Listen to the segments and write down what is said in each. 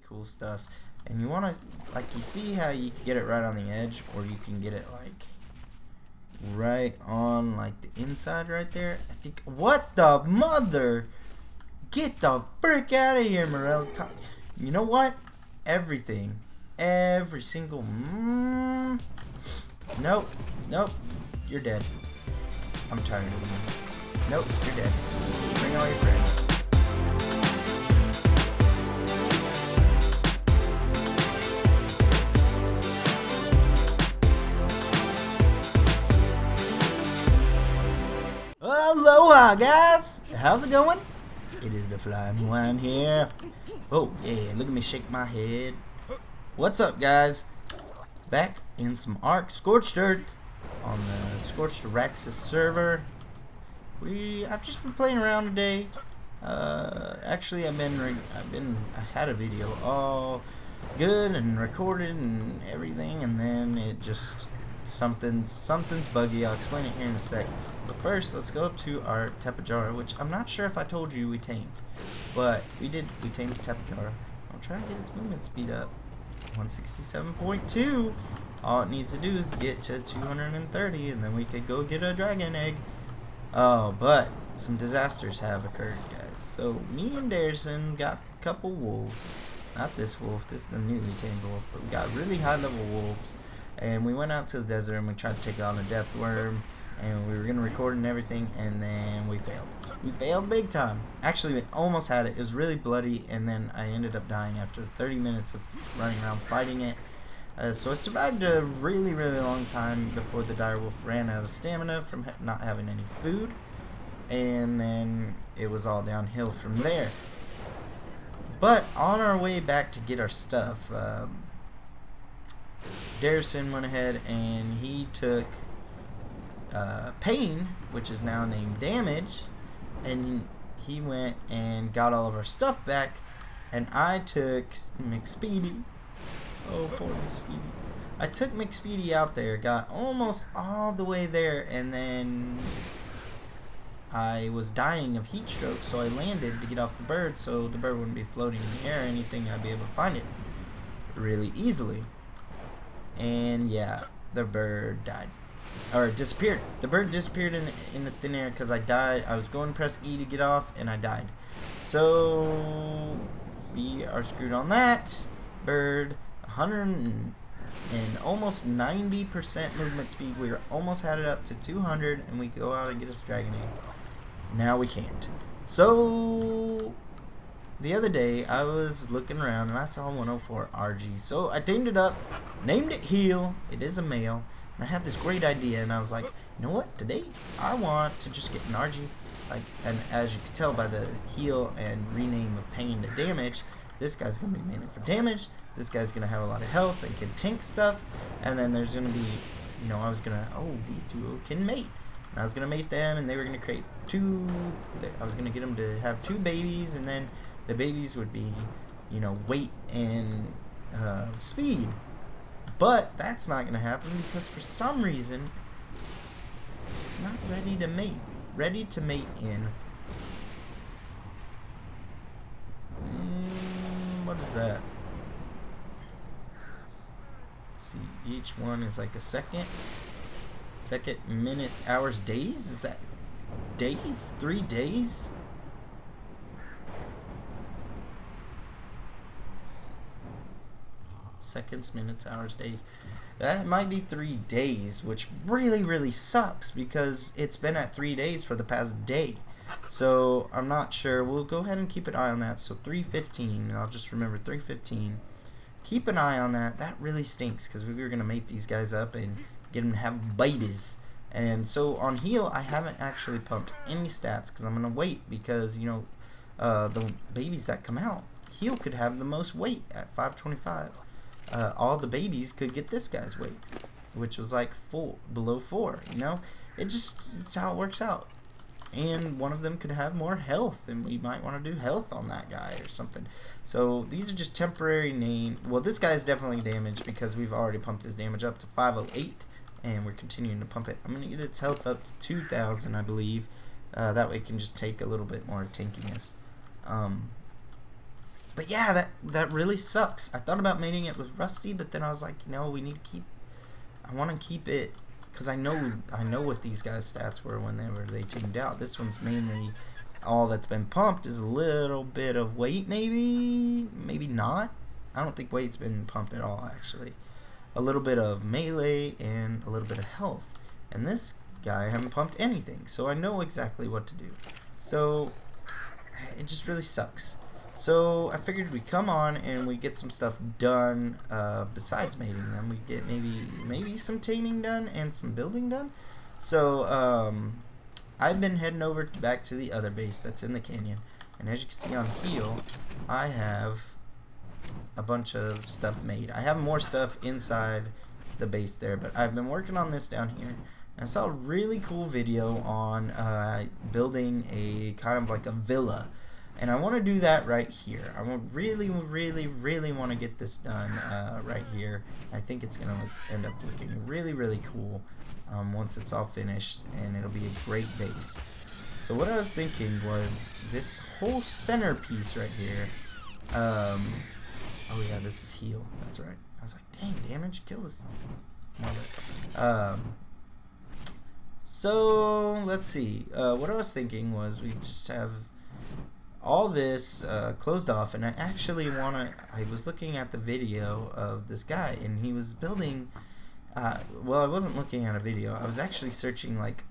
cool stuff. And you want to, like, you see how you can get it right on the edge, or you can get it like right on like the inside right there. I think, what the mother, get the frick out of here, Morel. You know what, everything, every single nope, you're dead. I'm tired of you. Nope, you're dead. Bring all your friends. Aloha, guys! How's it going? It is the Flying One here. Oh, yeah, look at me shake my head. What's up, guys? Back in some ARK Scorched Earth on the Scorched Araxis server. I've just been playing around today. Actually, I had a video all good and recorded and everything, and then it just something's buggy. I'll explain it here in a sec. But first, let's go up to our Tapajara, which I'm not sure if I told you we tamed, but we tamed Tapajara. I'm trying to get its movement speed up. 167.2. All it needs to do is get to 230, and then we could go get a dragon egg. Oh, but some disasters have occurred, guys. So me and Darison got a couple wolves. Not this wolf, this is the newly tamed wolf, but we got really high level wolves. And we went out to the desert and we tried to take on a death worm, and we were going to record and everything, and then we failed. We failed big time. Actually, we almost had it. It was really bloody, and then I ended up dying after 30 minutes of running around fighting it. So I survived a really long time before the direwolf ran out of stamina from not having any food, and then it was all downhill from there. But on our way back to get our stuff, Darison went ahead and he took pain, which is now named damage, and he went and got all of our stuff back, and I took McSpeedy. Oh, poor McSpeedy. I took McSpeedy out there, got almost all the way there, and then I was dying of heat stroke, so I landed to get off the bird so the bird wouldn't be floating in the air or anything. I'd be able to find it really easily. And yeah, the bird died. Or disappeared. The bird disappeared in the thin air because I died. I was going to press E to get off, and I died. So we are screwed on that. Bird, 100 and almost 90% movement speed. We almost had it up to 200, and we could go out and get us dragon egg. Now we can't. So the other day I was looking around and I saw 104 RG. So I tamed it up, named it Heal. It is a male. And I had this great idea, and I was like, you know what? Today I want to just get an RG. And as you can tell by the heal and rename of pain to damage, this guy's gonna be mainly for damage. This guy's gonna have a lot of health and can tank stuff. And then there's gonna be, these two can mate. And I was gonna mate them, and they were gonna create two. I was gonna get them to have two babies, and then the babies would be, weight and speed. But that's not going to happen because for some reason, not ready to mate. Ready to mate in. What is that? Let's see. Each one is like a second. Second, minutes, hours, days? Is that days? 3 days? Seconds, minutes, hours, days. That might be 3 days, which really sucks because it's been at 3 days for the past day. So I'm not sure. We'll go ahead and keep an eye on that. So 3:15. I'll just remember 3:15. Keep an eye on that. That really stinks because we were gonna mate these guys up and get them to have babies. And so on heal, I haven't actually pumped any stats because I'm gonna wait because the babies that come out, heal could have the most weight at 525. All the babies could get this guy's weight, which was like below 4. It's how it works out. And one of them could have more health, and we might want to do health on that guy or something. So these are just temporary name. Well, this guy's definitely damaged because we've already pumped his damage up to 508, and we're continuing to pump it. I'm gonna get its health up to 2,000, I believe. That way it can just take a little bit more tankiness. But yeah, that really sucks. I thought about mating it with Rusty, but then I was like, you know, we need to keep. I want to keep it because I know what these guys' stats were when they teamed out. This one's mainly all that's been pumped is a little bit of weight, maybe not. I don't think weight's been pumped at all, actually. A little bit of melee and a little bit of health. And this guy, I haven't pumped anything, so I know exactly what to do. So it just really sucks. So I figured we'd come on and we get some stuff done besides mating them. We get maybe some taming done and some building done. So I've been heading over back to the other base that's in the canyon. And as you can see on Heal, I have a bunch of stuff made. I have more stuff inside the base there, but I've been working on this down here. And I saw a really cool video on building a kind of like a villa. And I want to do that right here. I really want to get this done right here. I think it's going to end up looking really cool once it's all finished, and it'll be a great base. So what I was thinking was this whole centerpiece right here. Oh yeah, this is heal. That's right. I was like, dang, damage, kill this mother. So let's see. What I was thinking was we just have all this closed off, and I was looking at the video of this guy, and he was building. Well, I wasn't looking at a video. I was actually searching like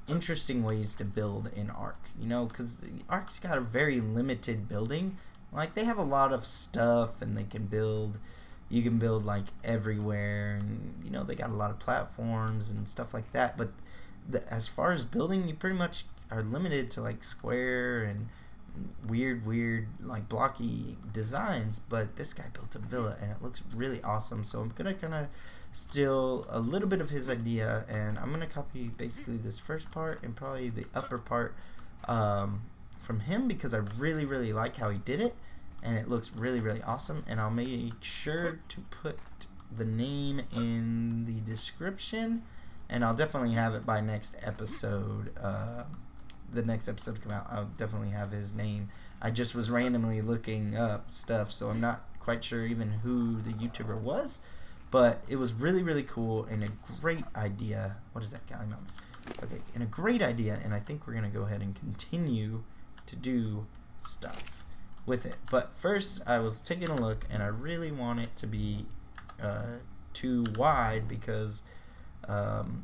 interesting ways to build in ARK. You know, because ARK's got a very limited building. Like, they have a lot of stuff, and they can build, you can build like everywhere, and you know, they got a lot of platforms and stuff like that, but as far as building, you pretty much are limited to like square and weird like blocky designs. But this guy built a villa and it looks really awesome, so I'm gonna kind of steal a little bit of his idea, and I'm gonna copy basically this first part and probably the upper part from him, because I really like how he did it, and it looks really awesome. And I'll make sure to put the name in the description, and I'll definitely have it by next episode. The next episode to come out, I'll definitely have his name. I just was randomly looking up stuff, so I'm not quite sure even who the YouTuber was, but it was really cool and a great idea. What is that, Gallimamas? Okay, and a great idea, and I think we're gonna go ahead and continue to do stuff with it. But first, I was taking a look, and I really want it to be too wide, because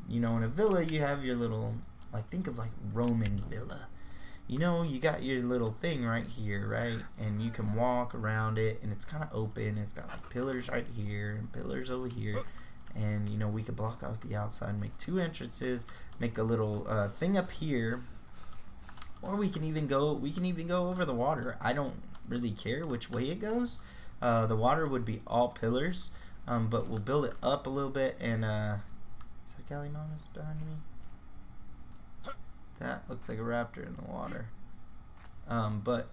you know, in a villa you have your little, like, think of like Roman villa. You know, you got your little thing right here, right? And you can walk around it, and it's kind of open. It's got like pillars right here and pillars over here. And you know, we could block off the outside, make two entrances, make a little thing up here, or we can even go over the water. I don't really care which way it goes. The water would be all pillars, but we'll build it up a little bit. And is that Gallimamas behind me? That looks like a raptor in the water. But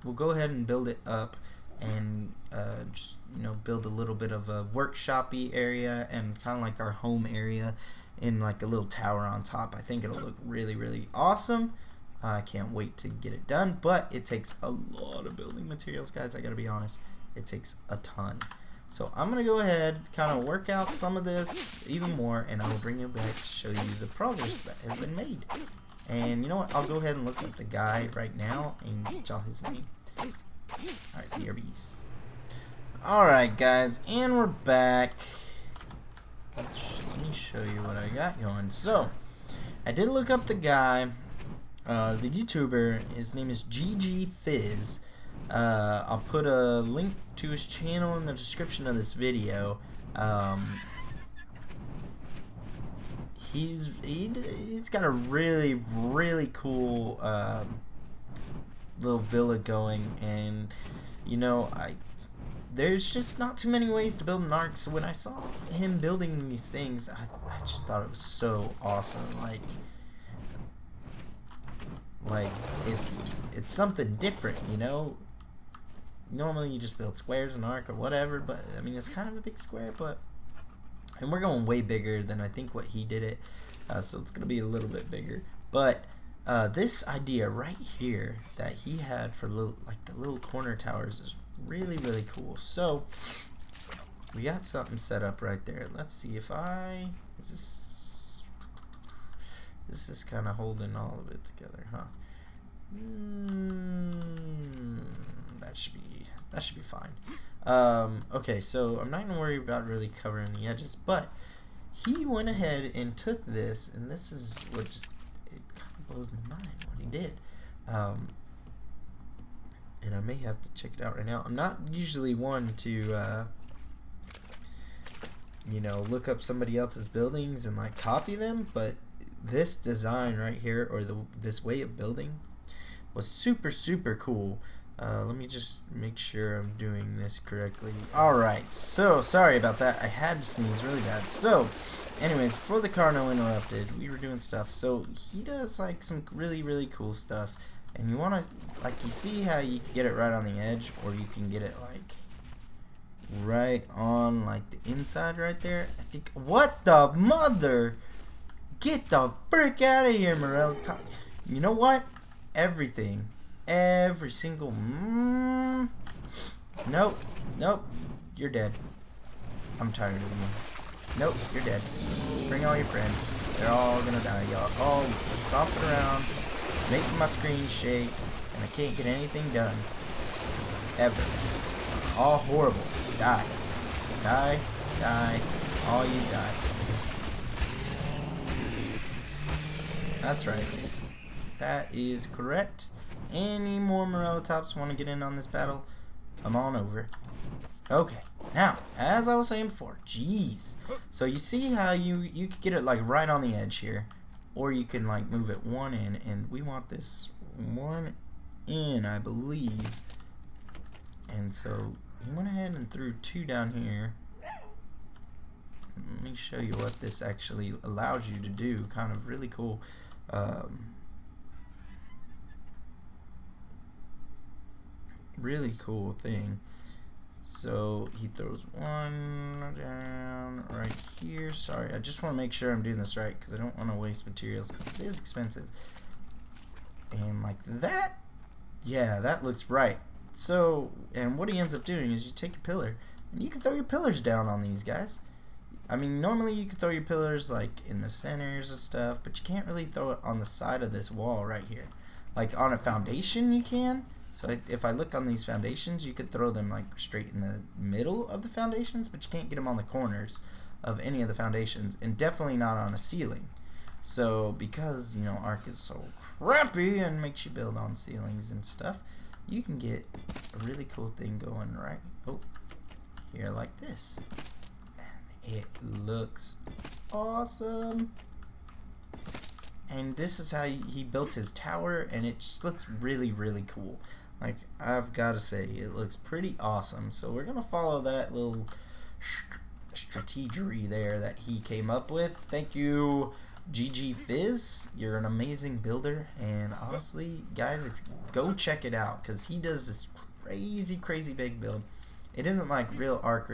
we'll go ahead and build it up, and just, you know, build a little bit of a workshop-y area and kind of like our home area in like a little tower on top. I think it'll look really awesome. I can't wait to get it done, but it takes a lot of building materials, guys. I gotta be honest, it takes a ton. So I'm gonna go ahead, kind of work out some of this even more, and I will bring you back to show you the progress that has been made. And you know what? I'll go ahead and look up the guy right now and get y'all his name. Alright, BRBs. Alright, guys, and we're back. Let me show you what I got going. So, I did look up the guy, the YouTuber. His name is GG Fizz. I'll put a link to his channel in the description of this video. He's got a really cool little villa going, and you know, there's just not too many ways to build an ARK. So when I saw him building these things, I just thought it was so awesome. Like it's something different, you know. Normally you just build squares in ARK or whatever, but I mean, it's kind of a big square, but. And we're going way bigger than I think what he did it, so it's going to be a little bit bigger. But this idea right here that he had for the little corner towers is really, really cool. So we got something set up right there. Let's see if this is kind of holding all of it together, huh? That should be fine. Okay, so I'm not gonna worry about really covering the edges, but he went ahead and took this, and this is what just, it kind of blows my mind what he did. And I may have to check it out right now. I'm not usually one to you know, look up somebody else's buildings and like copy them, but this design right here, or this way of building, was super, super cool. Let me just make sure I'm doing this correctly. Alright, so sorry about that. I had to sneeze really bad. So, anyways, before the Carno interrupted, we were doing stuff. So, he does like some really, really cool stuff. And you want to, like, you see how you can get it right on the edge, or you can get it like right on like the inside right there. I think, what the mother? Get the frick out of here, Morel. You know what? Everything. Every single nope, you're dead. I'm tired of you. Nope, you're dead. Bring all your friends. They're all gonna die, y'all. Oh, just stomping around, making my screen shake, and I can't get anything done. Ever. All horrible. Die. Die. Die. All you die. That's right. That is correct. Any more Morellatops want to get in on this battle? Come on over. Okay, now, as I was saying before, jeez. So you see how you could get it like right on the edge here, or you can like move it one in, and we want this one in, I believe. And so he went ahead and threw two down here. Let me show you what this actually allows you to do. Kind of really cool. Really cool thing. So he throws one down right here. Sorry, I just want to make sure I'm doing this right because I don't want to waste materials because it is expensive. And like that, yeah, that looks right. So, and what he ends up doing is you take a pillar and you can throw your pillars down on these guys. I mean, normally you could throw your pillars like in the centers and stuff, but you can't really throw it on the side of this wall right here. Like on a foundation you can. So if I look on these foundations, you could throw them like straight in the middle of the foundations, but you can't get them on the corners of any of the foundations, and definitely not on a ceiling. So because, you know, ARK is so crappy and makes you build on ceilings and stuff, you can get a really cool thing going right here like this. And it looks awesome. And this is how he built his tower, and it just looks really, really cool. Like, I've got to say, it looks pretty awesome. So we're going to follow that little strategery there that he came up with. Thank you, GG Fizz. You're an amazing builder. And honestly, guys, go check it out, because he does this crazy, crazy big build. It isn't like real ARK.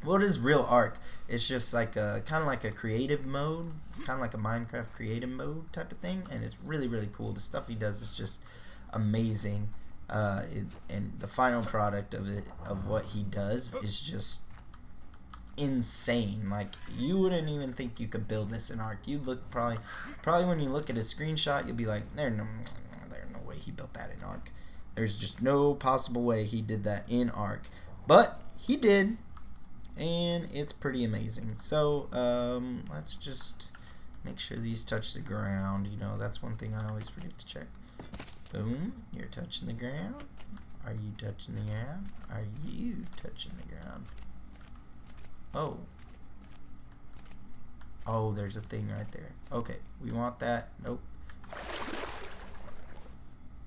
Well, it is real ARK. It's just like a kind of like a creative mode, kind of like a Minecraft creative mode type of thing, and it's really, really cool. The stuff he does is just amazing, and the final product of it, of what he does, is just insane. Like, you wouldn't even think you could build this in ARK. You'd look probably when you look at a screenshot, you'll be like, there's no way he built that in ARK. There's just no possible way he did that in ARK, but he did. And it's pretty amazing. So let's just make sure these touch the ground. You know, that's one thing I always forget to check. Boom, you're touching the ground. Are you touching the ground? Are you touching the ground? Oh, there's a thing right there. Okay, we want that. Nope.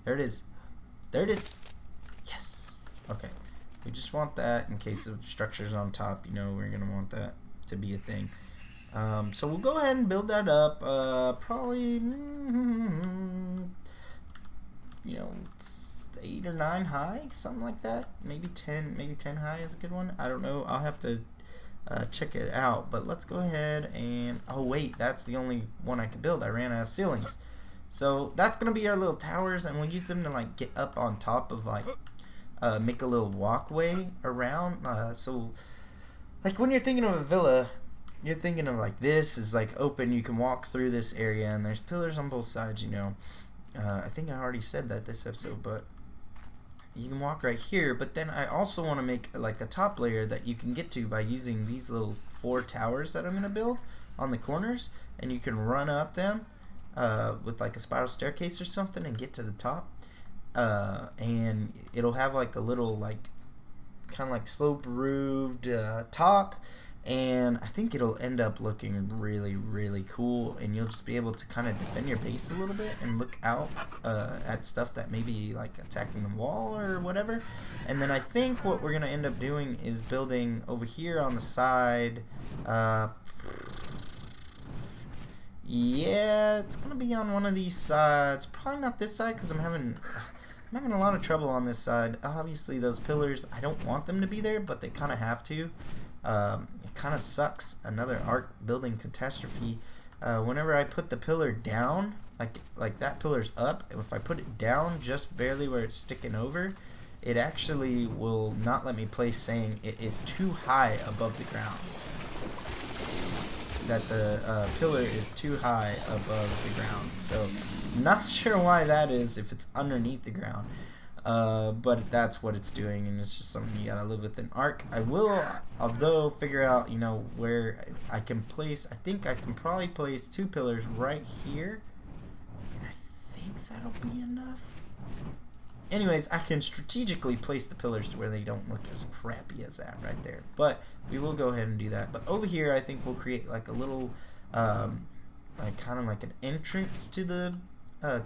There it is. There it is. Yes. Okay. We just want that in case of structures on top. You know, we're going to want that to be a thing. So we'll go ahead and build that up. Probably, you know, 8 or 9 high, something like that. Maybe 10 high is a good one. I don't know. I'll have to check it out. But let's go ahead and, oh wait, that's the only one I could build. I ran out of ceilings. So that's going to be our little towers, and we'll use them to like get up on top of like make a little walkway around. So like when you're thinking of a villa, you're thinking of like this is like open, you can walk through this area and there's pillars on both sides, you know. I think I already said that this episode, but you can walk right here. But then I also want to make like a top layer that you can get to by using these little 4 towers that I'm going to build on the corners, and you can run up them with like a spiral staircase or something and get to the top. And it'll have like a little like kind of like slope roofed top, and I think it'll end up looking really, really cool, and you'll just be able to kind of defend your base a little bit and look out at stuff that may be like attacking the wall or whatever. And then I think what we're gonna end up doing is building over here on the side. Yeah, it's gonna be on one of these sides. Probably not this side because I'm having a lot of trouble on this side. Obviously those pillars, I don't want them to be there, but they kind of have to. It kind of sucks. Another ARK building catastrophe. Whenever I put the pillar down, like that pillar's up, if I put it down just barely where it's sticking over, it actually will not let me place, saying it is too high above the ground. That the pillar is too high above the ground. So not sure why that is if it's underneath the ground. But that's what it's doing, and it's just something you gotta live with in ARK. I will, although, figure out, you know, where I can place. I think I can probably place 2 pillars right here, and I think that'll be enough. Anyways, I can strategically place the pillars to where they don't look as crappy as that right there. But we will go ahead and do that. But over here, I think we'll create like a little, like kind of like an entrance to the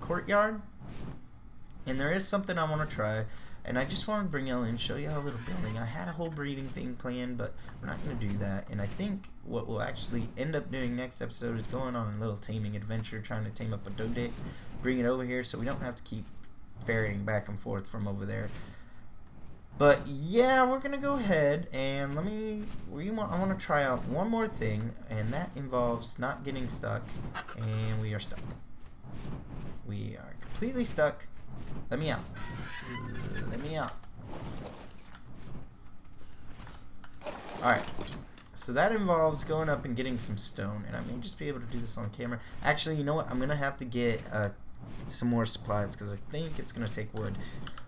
courtyard. And there is something I want to try, and I just want to bring y'all in, show y'all a little building. I had a whole breeding thing planned, but we're not going to do that. And I think what we'll actually end up doing next episode is going on a little taming adventure, trying to tame up a Dodek, bring it over here so we don't have to keep ferrying back and forth from over there. But yeah, we're going to go ahead and I want to try out one more thing, and that involves not getting stuck, and we are stuck. We are completely stuck. Let me out. Let me out. Alright. So that involves going up and getting some stone. And I may just be able to do this on camera. Actually, you know what? I'm going to have to get some more supplies because I think it's going to take wood.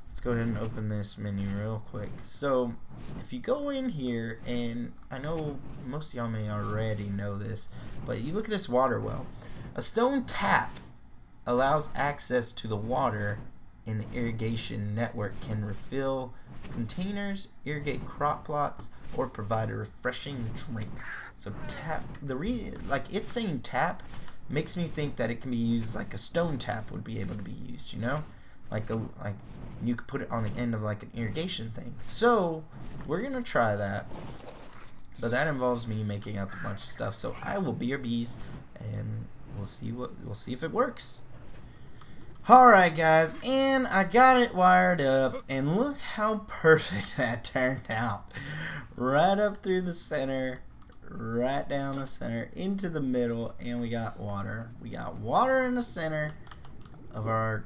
Let's go ahead and open this menu real quick. So if you go in here, and I know most of y'all may already know this, but you look at this water well. A stone tap allows access to the water in the irrigation network, can refill containers, irrigate crop plots, or provide a refreshing drink. So tap, like it's saying tap makes me think that it can be used like a stone tap would be able to be used, you know, like you could put it on the end of like an irrigation thing. So we're gonna try that, but that involves me making up a bunch of stuff. So I will be your bees, and we'll see if it works. Alright guys, and I got it wired up, and look how perfect that turned out. Right up through the center, right down the center, into the middle, and we got water. We got water in the center of our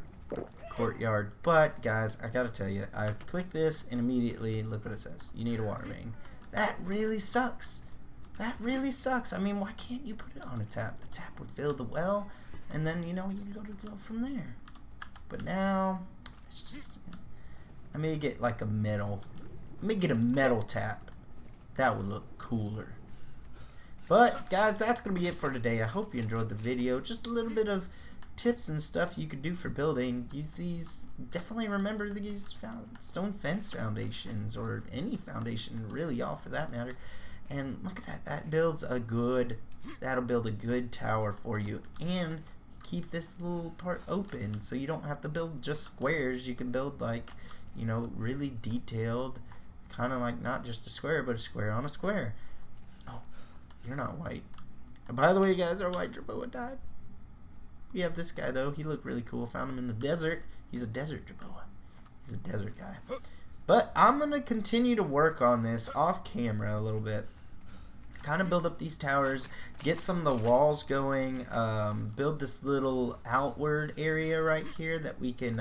courtyard. But guys, I gotta tell you, I click this and immediately look what it says. You need a water main. That really sucks. That really sucks. I mean, why can't you put it on a tap? The tap would fill the well, and then, you know, you go from there. But now, it's just, I may get like a metal, tap. That would look cooler. But guys, that's going to be it for today. I hope you enjoyed the video. Just a little bit of tips and stuff you could do for building. Use these, definitely remember these stone fence foundations, or any foundation really, all for that matter. And look at that, that'll build a good tower for you. And keep this little part open so you don't have to build just squares. You can build like, you know, really detailed, kind of like not just a square, but a square on a square. Oh, you're not white. By the way, guys, our white Jerboa died. We have this guy though. He looked really cool. Found him in the desert. He's a desert Jerboa. He's a desert guy. But I'm gonna continue to work on this off camera a little bit. Kind of build up these towers, get some of the walls going, build this little outward area right here that we can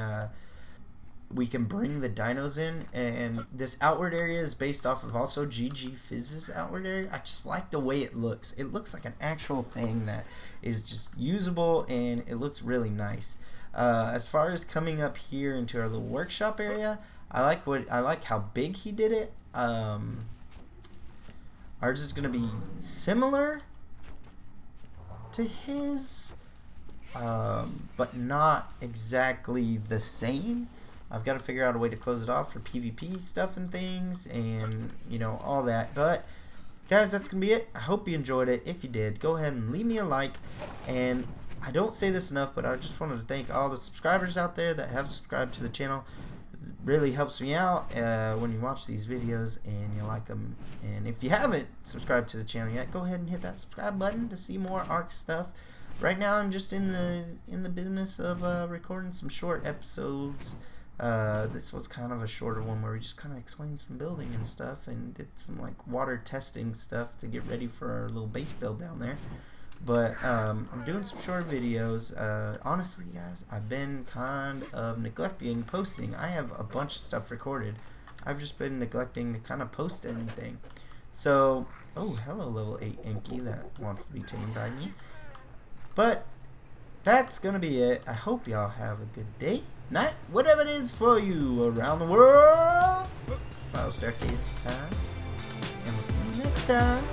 we can bring the dinos in, and this outward area is based off of also GG Fizz's outward area. I just like the way it looks. It looks like an actual thing that is just usable, and it looks really nice. As far as coming up here into our little workshop area, I like how big he did it. Ours is gonna be similar to his, but not exactly the same. I've got to figure out a way to close it off for PvP stuff and things, and you know, all that. But guys, that's gonna be it. I hope you enjoyed it. If you did, go ahead and leave me a like. And I don't say this enough, but I just wanted to thank all the subscribers out there that have subscribed to the channel. It really helps me out when you watch these videos and you like them. And if you haven't subscribed to the channel yet, go ahead and hit that subscribe button to see more ARK stuff. Right now, I'm just in the business of recording some short episodes. This was kind of a shorter one where we just kind of explained some building and stuff, and did some like water testing stuff to get ready for our little base build down there. But I'm doing some short videos. Honestly, guys, I've been kind of neglecting posting. I have a bunch of stuff recorded. I've just been neglecting to kind of post anything. So, oh, hello, level 8 Inky that wants to be tamed by me. But that's gonna be it. I hope y'all have a good day, night, whatever it is for you around the world. Spiral staircase time, and we'll see you next time.